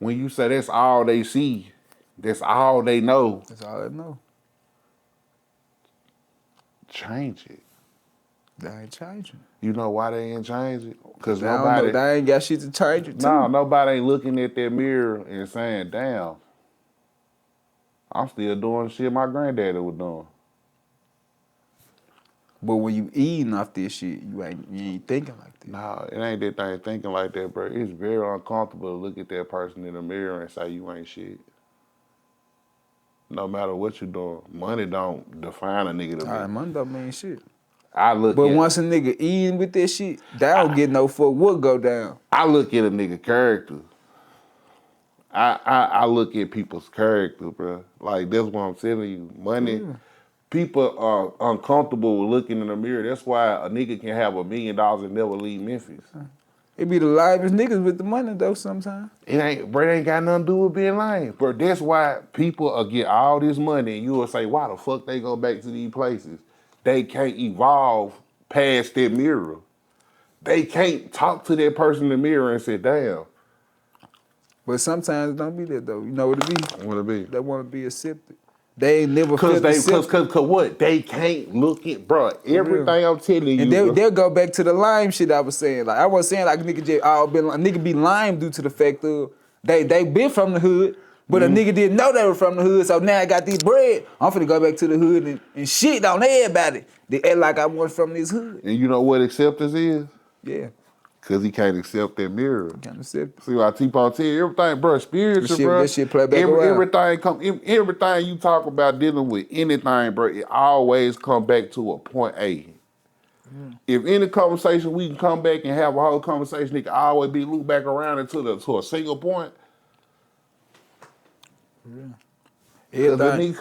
when you say that's all they see, that's all they know. That's all they know. Change it. They ain't changing. You know why they ain't change it? Because They don't know. They ain't got shit to change it to. no, nobody ain't looking at that mirror and saying, damn, I'm still doing the shit my granddaddy was doing. But when you eating off this shit, you ain't thinking like that. Nah, it ain't that thing thinking like that, bro. It's very uncomfortable to look at that person in the mirror and say you ain't shit. No matter what you doing, money don't define a nigga to me. All right, money don't mean shit. But Once a nigga eating with that shit, they don't get no fuck what go down. I look at a nigga character. I look at people's character, bro. Like, that's what I'm telling you. Money, people are uncomfortable with looking in the mirror. That's why a nigga can have $1 million and never leave Memphis. It be the livest niggas with the money though sometimes. It ain't got nothing to do with being lame. But that's why people get all this money and you will say, why the fuck they go back to these places? They can't evolve past that mirror. They can't talk to that person in the mirror and say, damn. But sometimes it don't be that though. You know what it be? What it be? They want to be accepted. They ain't never felt accepted. Cause what? They can't look at, bro. Everything I'm telling you. And they'll go back to the lime shit I was saying. Like I wasn't saying like nigga be lime due to the fact of they been from the hood, but a nigga didn't know they were from the hood. So now I got this bread. I'm finna go back to the hood and shit on everybody. They act like I was from this hood. And you know what acceptance is? Yeah. Cause he can't accept that mirror. Can't accept it. See what I keep on telling you? Everything, bro, spiritual, bro. This shit play back around. Everything you talk about dealing with anything, bro, it always come back to a point A. If any conversation we can come back and have a whole conversation, it can always be looped back around to a single point. Everything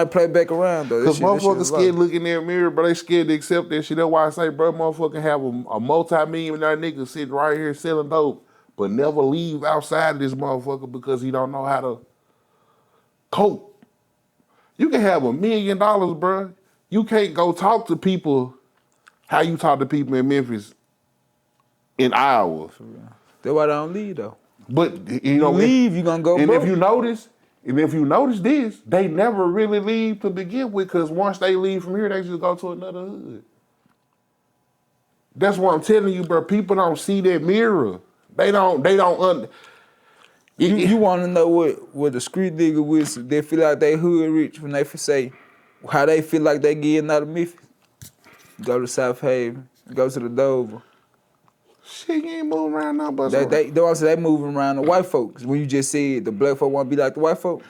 play back around though. Because motherfuckers scared looking in their mirror, but they scared to accept that shit. That's why I say, bro, motherfucker have a multi-millionaire nigga sitting right here selling dope, but never leave outside of this motherfucker because he don't know how to cope. You can have $1 million, bro. You can't go talk to people how you talk to people in Memphis in Iowa. That's why they don't leave though. But you know, leave, you gonna go and broke. if you notice this, they never really leave to begin with, because once they leave from here, they just go to another hood. That's what I'm telling you, bro. People don't see that mirror. They don't. You want to know what the street nigga with? They feel like they hood rich when they say how they feel like they getting out of Memphis. Go to South Haven, go to the Dover. Shit, you ain't moving around now, but They moving around the white folks. When you just said the black folk want to be like the white folk,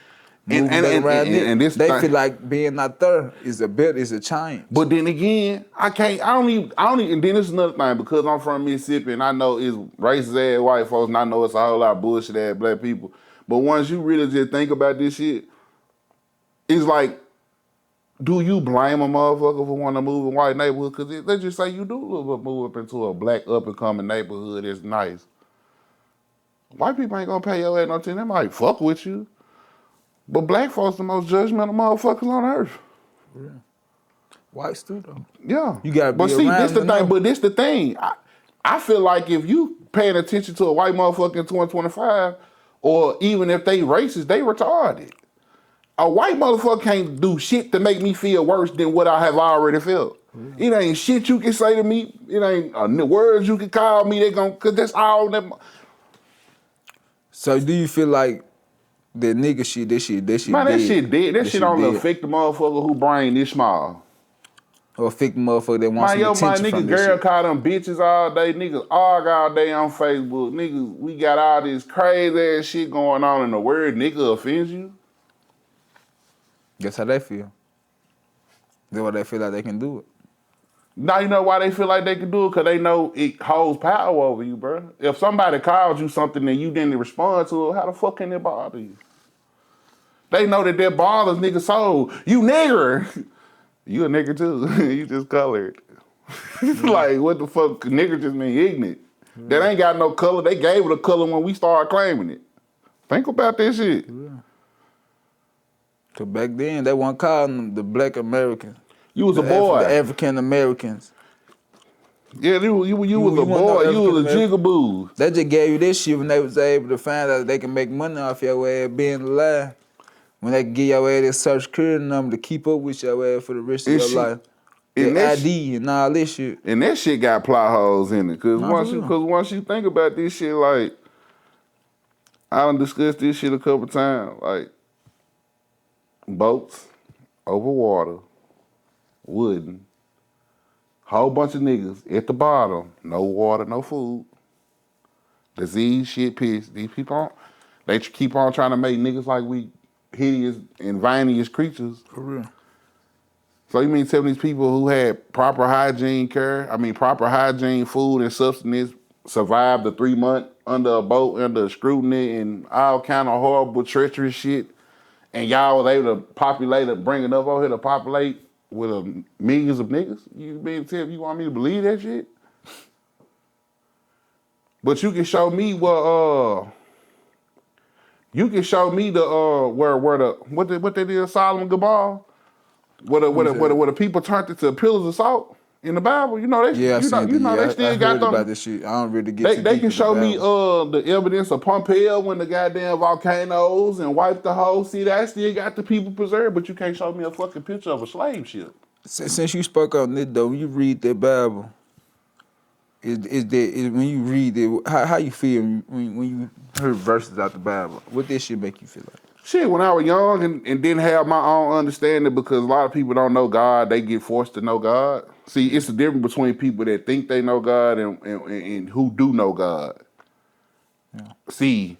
moving back around and this they thing, feel like being not there is a change. But then again, I don't even, and then this is another thing, because I'm from Mississippi and I know it's racist ass white folks and I know it's a whole lot of bullshit ass black people. But once you really just think about this shit, it's like, do you blame a motherfucker for wanting to move in white neighborhood? Because let's just say you do move up into a black up and coming neighborhood that's nice. White people ain't gonna pay your ass no attention. They might fuck with you. But black folks the most judgmental motherfuckers on earth. Yeah. Whites too though. Yeah. You gotta but be see, around this the to thing, know. but this the thing. I feel like if you paying attention to a white motherfucker in 2025, or even if they racist, they retarded. A white motherfucker can't do shit to make me feel worse than what I have already felt. Yeah. It ain't shit you can say to me. It ain't words you can call me. Cause that's all that. So do you feel like the nigga shit, that shit Man, dead? that shit dead. That shit only dead. affect the motherfucker who brain this small. Or affect the motherfucker that wants some attention from nigga this girl shit. call them bitches all day. Niggas argue all day on Facebook. Niggas, we got all this crazy ass shit going on in the world. Nigga offends you. That's how they feel. That's why they feel like they can do it. Now you know why they feel like they can do it? Because they know it holds power over you, bro. If somebody calls you something and you didn't respond to it, how the fuck can it bother you? They know that bothers nigga soul. You nigger. You a nigger too. You just colored. Like, what the fuck? Nigger just mean ignorant. That ain't got no color. They gave it a color when we started claiming it. Think about this shit. Yeah. Cause back then they weren't calling them the black Americans. You was a boy. The African Americans. Yeah, you was a boy. You was a jigaboo. They just gave you this shit when they was able to find out they can make money off your ass being alive. When they can give your ass this social security number to keep up with your ass for the rest of your life. The ID and all this shit. And that shit got plot holes in it. Cause once you think about this shit, like, I done discussed this shit a couple times. Like, boats over water, wooden, whole bunch of niggas at the bottom, no water, no food, disease, shit, piss. These people, they keep on trying to make niggas like we hideous and vinous creatures. For real. So you mean tell these people who had proper hygiene food and sustenance, survived the 3 month under a boat, under scrutiny and all kind of horrible, treacherous shit, and y'all was able to bring enough over here to populate with millions of niggas? You want me to believe that shit? But you can show me what you can show me the what they did Solomon Gabal, where the people turned it to pillars of salt in the Bible. You know they they still got them. About this shit. I don't really get. They can show me the evidence of Pompeii when the goddamn volcanoes and wiped the whole city. I still got the people preserved, but you can't show me a fucking picture of a slave ship. Since you spoke on this though, when you read the Bible, is when you read it, how you feel when you heard verses out the Bible? What this shit make you feel like? Shit, when I was young and didn't have my own understanding, because a lot of people don't know God, they get forced to know God. See, it's the difference between people that think they know God and who do know God. Yeah. See,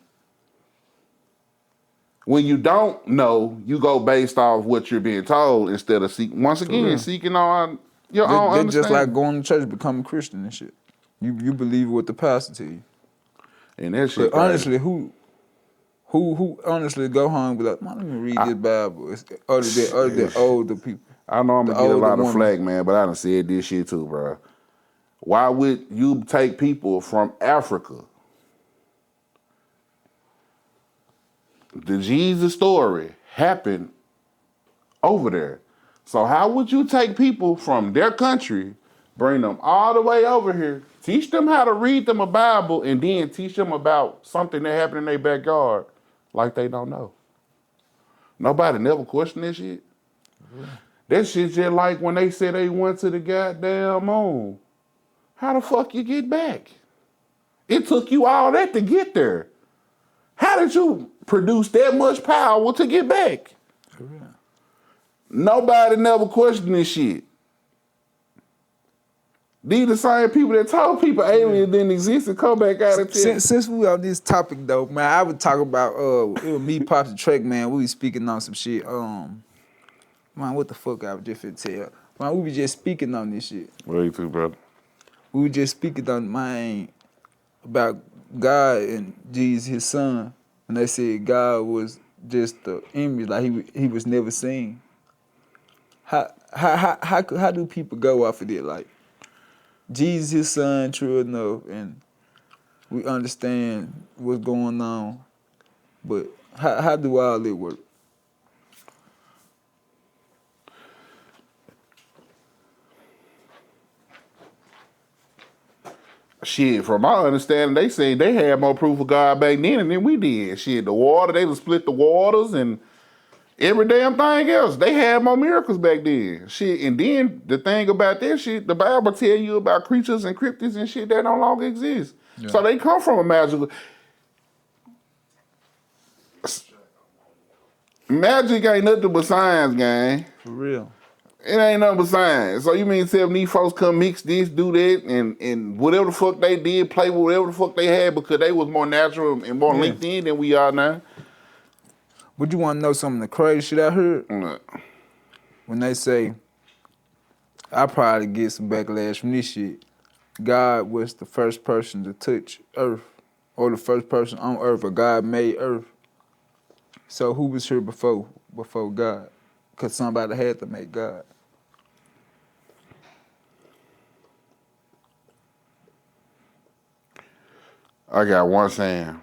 when you don't know, you go based off what you're being told instead of seeking on your own understanding. Just like going to church, becoming a Christian and shit. You believe what the pastor tell you. And that shit. But honestly, who honestly go home with like, let me read this Bible. It's other than older people. I know I'm gonna get a lot of flack, man, but I done said this shit too, bro. Why would you take people from Africa? The Jesus story happened over there. So how would you take people from their country, bring them all the way over here, teach them how to read them a Bible, and then teach them about something that happened in their backyard like they don't know? Nobody never questioned this shit. Yeah. That shit just like when they said they went to the goddamn moon. How the fuck you get back? It took you all that to get there. How did you produce that much power to get back? Yeah. Nobody never questioned this shit. These the same people that told people aliens didn't exist and come back out and tell. Since we on this topic though, man, I would talk about it was me, Pops, the Track man. We was speaking on some shit. Man, what the fuck I was just finna tell. Man, we was just speaking on this shit. Where you too, brother? We were just speaking on about God and Jesus, his son, and they said God was just the image, like he was never seen. How do people go off of it? Like Jesus, his son, true enough, and we understand what's going on, but how do all it work? Shit, from my understanding, they say they had more proof of God back then than we did. Shit, the water, they would split the waters and every damn thing else. They had more miracles back then. Shit, and then the thing about that shit, the Bible tell you about creatures and cryptids and shit that no longer exist. Yeah. So they come from a magical. Magic ain't nothing but science, gang. For real. It ain't nothing but science. So you mean tell me these folks come mix this, do that, and whatever the fuck they did, play with whatever the fuck they had because they was more natural and more linked in than we are now? Would you want to know some of the crazy shit I heard? No. When they say, I probably get some backlash from this shit. God was the first person to touch Earth, or the first person on Earth, or God made Earth. So who was here before God? Because somebody had to make God. I got one saying.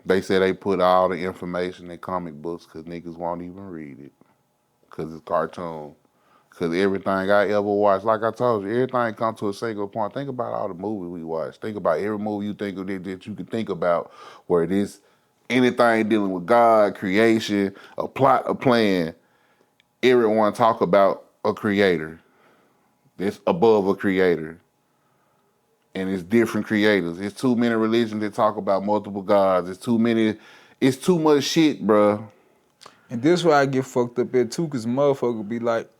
They say they put all the information in comic books because niggas won't even read it. Because it's cartoon. Because everything I ever watched, like I told you, everything comes to a single point. Think about all the movies we watch. Think about every movie you think of that you can think about where it is anything dealing with God, creation, a plot, a plan. Everyone talk about a creator. That's above a creator. And it's different creators. It's too many religions that talk about multiple gods. It's too much shit, bro. And this why I get fucked up at too, because motherfucker be like,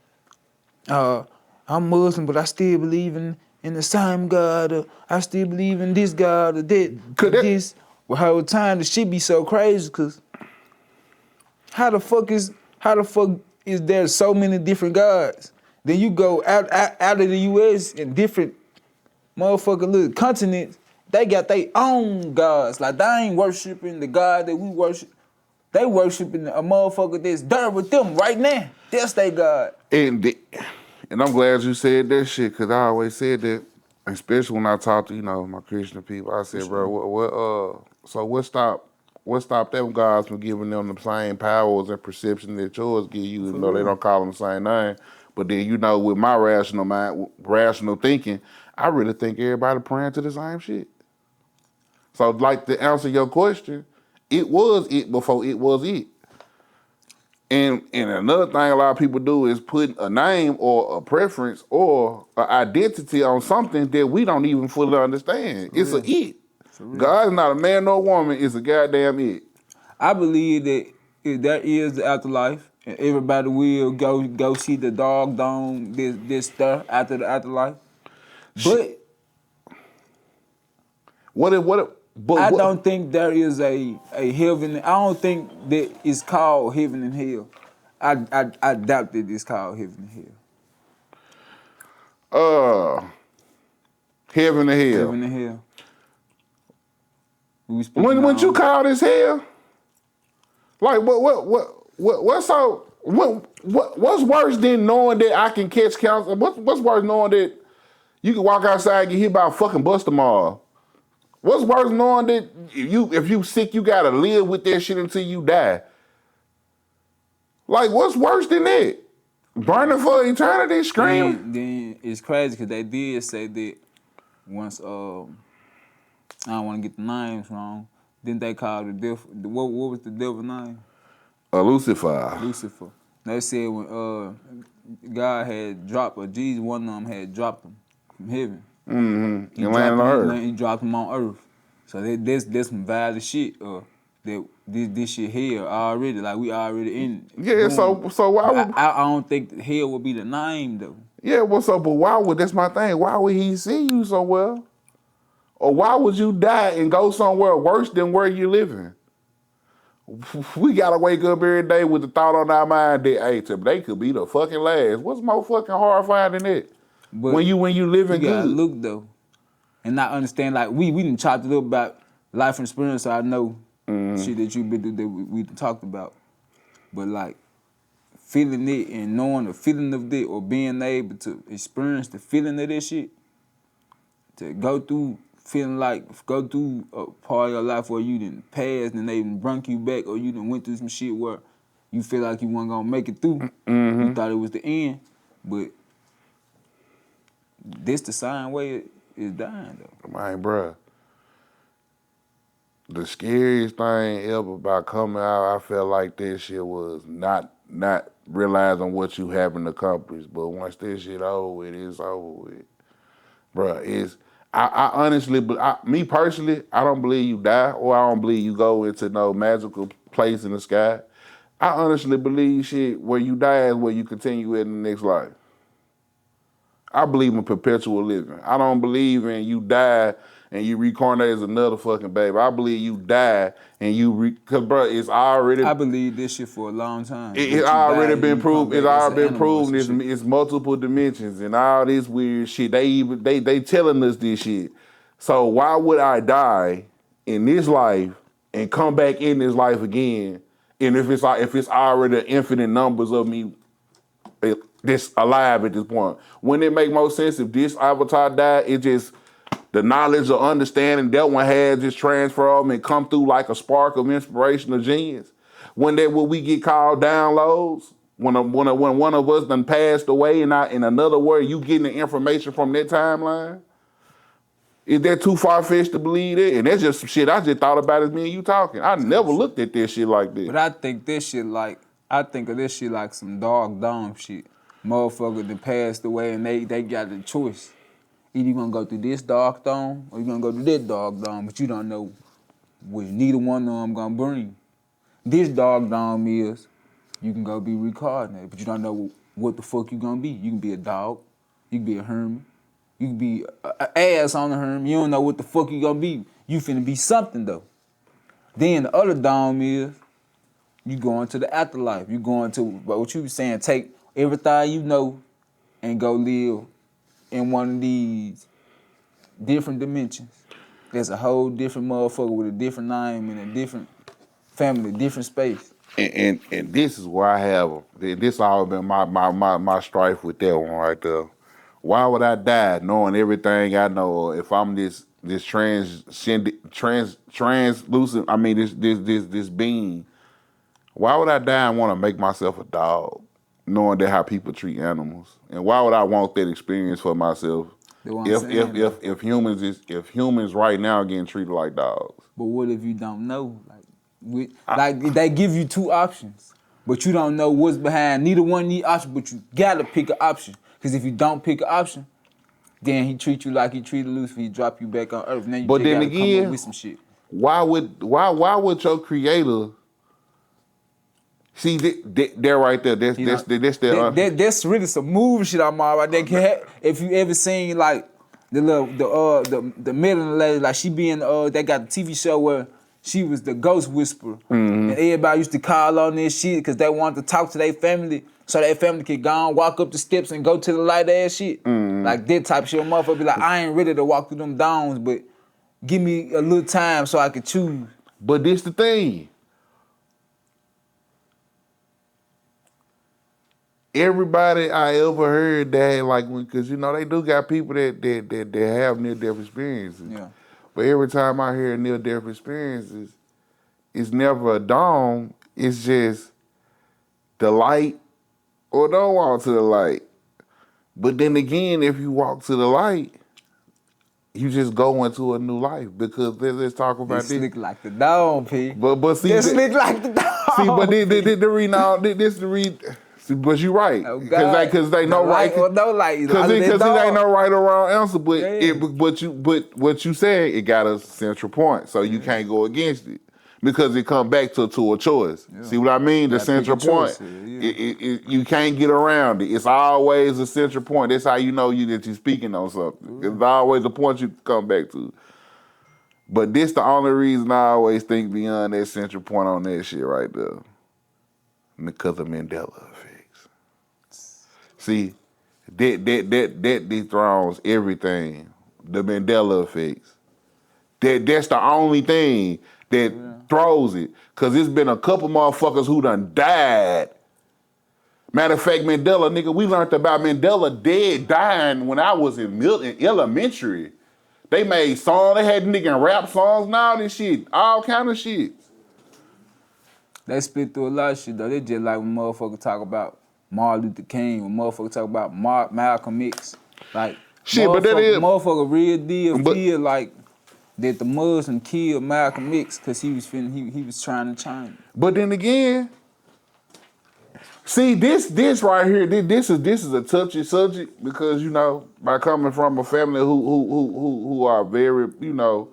I'm Muslim, but I still believe in the same God, or I still believe in this God, or this. Well, whole time the shit be so crazy, because how the fuck is there so many different gods? Then you go out of the U.S. and different motherfucking little continents, they got their own gods. Like, they ain't worshiping the God that we worship. They worshiping a motherfucker that's there with them right now. That's their God. And I'm glad you said that shit, because I always said that, especially when I talk to, my Christian people. I said, bro, so what stopped them guys from giving them the same powers and perception that yours give you, even though they don't call them the same name? But then, with my rational mind, rational thinking, I really think everybody praying to the same shit. So, like, to answer your question, it was it before it was it. And another thing a lot of people do is put a name or a preference or an identity on something that we don't even fully understand. It's an it. God is not a man nor woman. It's a goddamn it. I believe that if there is the afterlife, and everybody will go see the dog dome this stuff after the afterlife. But I don't think there is a heaven. I don't think that it's called heaven and hell. I doubt that it's called heaven and hell. Heaven and hell. Heaven and hell. When you call this hell? Like what's worse than knowing that I can catch cancer? What's worse knowing that you can walk outside and get hit by a fucking bus tomorrow? What's worse knowing that if you sick, you gotta live with that shit until you die? Like, what's worse than that? Burning for eternity, screaming? Then it's crazy because they did say that once, I don't want to get the names wrong, didn't they call the devil, what was the devil's name? Lucifer. Lucifer. They said when God had dropped, or Jesus, one of them had dropped him from heaven. Mm-hmm. He landed on earth. He dropped him on earth. So that's some valid shit. That this shit here already, like we already in. Yeah. So why would I don't think hell would be the name though. Yeah, what's up? But why would, that's my thing, why would he see you so well? Or why would you die and go somewhere worse than where you living? We gotta wake up every day with the thought on our mind that, hey, they could be the fucking last. What's more fucking horrifying than that? But When you living you gotta good. look though, and not understand. Like we done chopped it up about life and experience. So I know shit that you been through that we talked about. But like feeling it and knowing the feeling of it, or being able to experience the feeling of this shit, to go through a part of your life where you done passed and they done brunk you back, or you done went through some shit where you feel like you weren't gonna make it through. You thought it was the end, but this the same way it is dying though. Man, bruh, the scariest thing ever about coming out, I felt like this shit was not realizing what you haven't accomplished. But once this shit over with, it's over with. Bruh, I honestly, me personally, I don't believe you die, or I don't believe you go into no magical place in the sky. I honestly believe shit, where you die is where you continue in the next life. I believe in perpetual living. I don't believe in you die and you reincarnate as another fucking baby. I believe you die and cause bro, it's already. I believe this shit for a long time. It's already been proved. It's already been proven. It's multiple dimensions and all this weird shit. They telling us this shit. So why would I die in this life and come back in this life again? And if it's already infinite numbers of me this alive at this point, wouldn't it make more sense if this avatar died? It just the knowledge or understanding that one had just transform and come through like a spark of inspiration or genius. When we get called downloads, when one of us done passed away, and in another word, you getting the information from that timeline. Is that too far-fetched to believe that? And that's just some shit I just thought about as me and you talking. I never looked at this shit like this. But I think of this shit like some dog dome shit. Motherfucker that passed away and they got the choice. Either you gonna go through this dog dome or you gonna go through that dog dome, but you don't know what neither one of them gonna bring. This dog dome is you can go be reincarnated, but you don't know what the fuck you gonna be. You can be a dog, you can be a hermit, you can be an ass on the hermit. You don't know what the fuck you gonna be. You finna be something though. Then the other dome is you going to the afterlife. You going to, but what you saying, take everything you know and go live in one of these different dimensions. There's a whole different motherfucker with a different name and a different family, different space. And this is where I have, this all been my strife with that one right there. Why would I die knowing everything I know? Or if I'm this translucent, I mean this being, why would I die and want to make myself a dog, knowing that how people treat animals? And why would I want that experience for myself if humans right now are getting treated like dogs? But what if you don't know? Like they give you two options, but you don't know what's behind neither one of these options, but you gotta pick an option. Because if you don't pick an option, then he treat you like he treated Lucifer, he drop you back on earth. Now you but just then gotta again, come up with some shit. Why would your creator see that right there? That's really some movie shit I'm all right there. If you ever seen like the middle lady, like she be in they got the TV show where she was the ghost whisperer, and everybody used to call on this shit because they wanted to talk to their family, so their family could go on, walk up the steps and go to the light ass shit. Like that type of shit. A motherfucker be like, I ain't ready to walk through them downs, but give me a little time so I could choose. But this the thing. Everybody I ever heard that, like, because you know they do got people that have near-death experiences. Yeah. But every time I hear near-death experiences, it's never a dawn. It's just the light or don't walk to the light. But then again, if you walk to the light, you just go into a new life. Because let's talk about this. Slick like the dog, P. But see, slick like the dog. See, but the read. But you're right, because they know right or no light, because it ain't no right or wrong answer. But yeah. but what you said, it got a central point, so you can't go against it. because it come back to a choice. Yeah. See what I mean? The central point. You can't get around it. It's always a central point. That's how you know that you're speaking on something. It's always a point you come back to. But this the only reason I always think beyond that central point on that shit right there. Because of Mandela effects. See, that dethrones everything. The Mandela effects. That's the only thing that throws it. Cause it's been a couple motherfuckers who done died. Matter of fact, Mandela, nigga, we learned about Mandela dying when I was in elementary. They made songs, they had nigga rap songs and all this shit. All kind of shit. They spit through a lot of shit though. They just like when motherfuckers talk about Martin Luther King, when motherfuckers talk about Malcolm X. Like, shit, but that is... Motherfucker real deal feel like that the Muslim killed Malcolm X because he was trying to change. But then again, see this right here, this is a touchy subject because, you know, by coming from a family who are very, you know,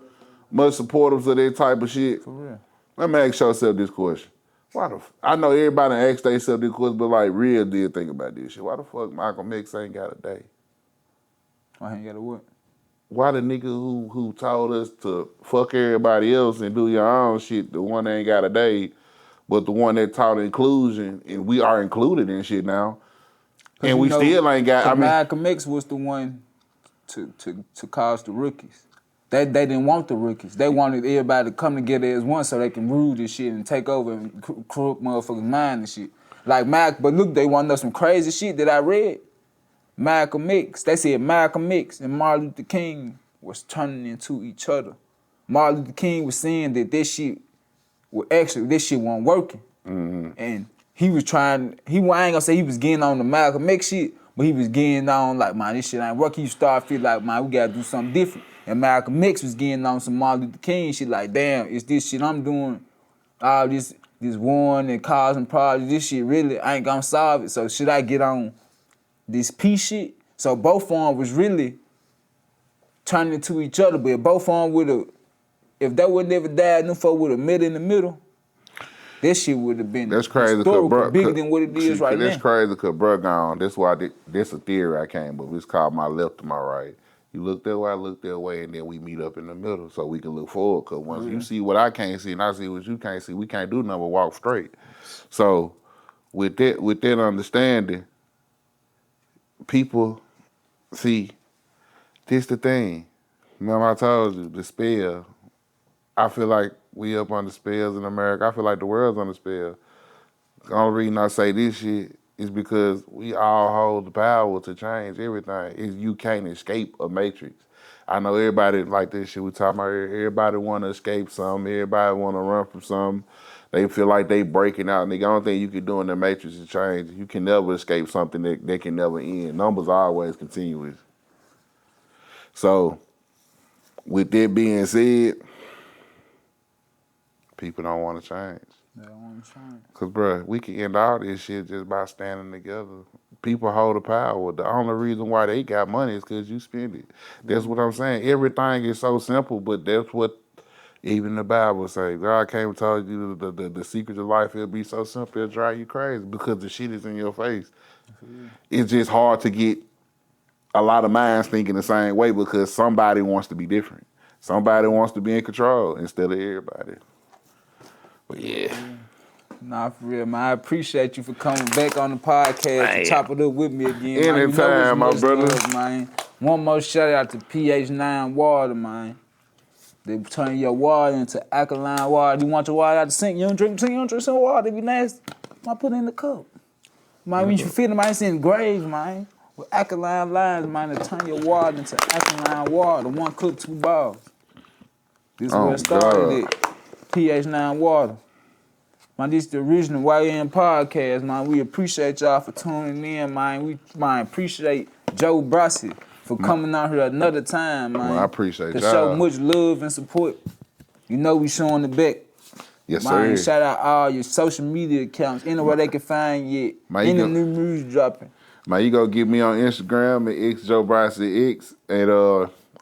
much supporters of that type of shit. For real. Let me ask yourself this question. I know everybody asks themselves this question, but like real did think about this shit. Why the fuck Malcolm X ain't got a day? Why ain't got a what? Why the nigga who told us to fuck everybody else and do your own shit, the one that ain't got a day, but the one that taught inclusion, and we are included in shit now, and we still ain't got. Malcolm X was the one to cause the rookies. They didn't want the rookies. They wanted everybody to come together as one so they can rule this shit and take over and corrupt motherfuckers' mind and shit. Like but look, they want to know some crazy shit that I read. Malcolm X, they said Malcolm X and Martin Luther King was turning into each other. Martin Luther King was saying that this shit wasn't working. Mm-hmm. And he was trying, I ain't gonna say he was getting on the Malcolm X shit, but he was getting on like, man, this shit ain't working. You start feel like, man, we gotta do something different. And Malcolm X was getting on some Martin Luther King shit like, damn, it's this shit I'm doing, all this warring and causing problems, this shit really ain't gonna solve it. So should I get on this peace shit? So both of them was really turning into each other, but both of them if they would never died, them folk would have met in the middle. This shit would have been bigger than what it is right now. That's crazy because bro gone. That's why this a theory I came up with. It's called my left to my right. You look that way, I look that way, and then we meet up in the middle so we can look forward. Because once you see what I can't see and I see what you can't see, we can't do nothing but walk straight. So with that understanding, people see, this the thing. Remember I told you, the spell. I feel like we up under spells in America. I feel like the world's under spell. The only reason I say this shit is because we all hold the power to change everything. You can't escape a matrix. I know everybody like this shit we talking about. Everybody want to escape something. Everybody want to run from something. They feel like they breaking out. And the only thing you can do in the matrix is change. You can never escape something that can never end. Numbers are always continuous. So, with that being said, people don't want to change. They don't want to change. Because, bro, we can end all this shit just by standing together. People hold the power. The only reason why they got money is because you spend it. That's what I'm saying. Everything is so simple, but that's what even the Bible say. God came and told you the secret of life, it'll be so simple, it'll drive you crazy because the shit is in your face. It's just hard to get a lot of minds thinking the same way because somebody wants to be different. Somebody wants to be in control instead of everybody. But yeah. Nah, for real, man. I appreciate you for coming back on the podcast to chop it up with me again. Anytime, my brother. Love, man. One more shout out to pH9 water, man. They turn your water into alkaline water. You want your water out the sink? You don't drink some water. It be nasty. I put it in the cup. Man, when you feel it, man, it's engraved, man. With alkaline lines, man, to turn your water into alkaline water. 1 cup, 2 balls. This is where it started at. pH9 water. Man, this is the original YN podcast, man. We appreciate y'all for tuning in, man. We appreciate Joe Brasi for coming out here another time, man. Well, I appreciate y'all. To show much love and support. You know we showing the back. Yes, man, sir. Shout out all your social media accounts, anywhere they can find you. Any new music dropping. Man, you go get me on Instagram at XJoeBrasi X. And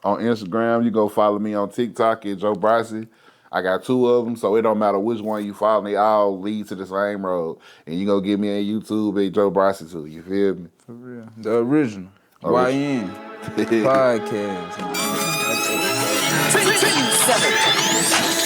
on Instagram, you go follow me on TikTok at Joe Brasi. I got 2 of them, so it don't matter which one you follow. They all lead to the same road. And you gonna get me on YouTube, Big Joe Brasi too. You feel me? For real. The original. Original. YN. Podcast, man. That's episode.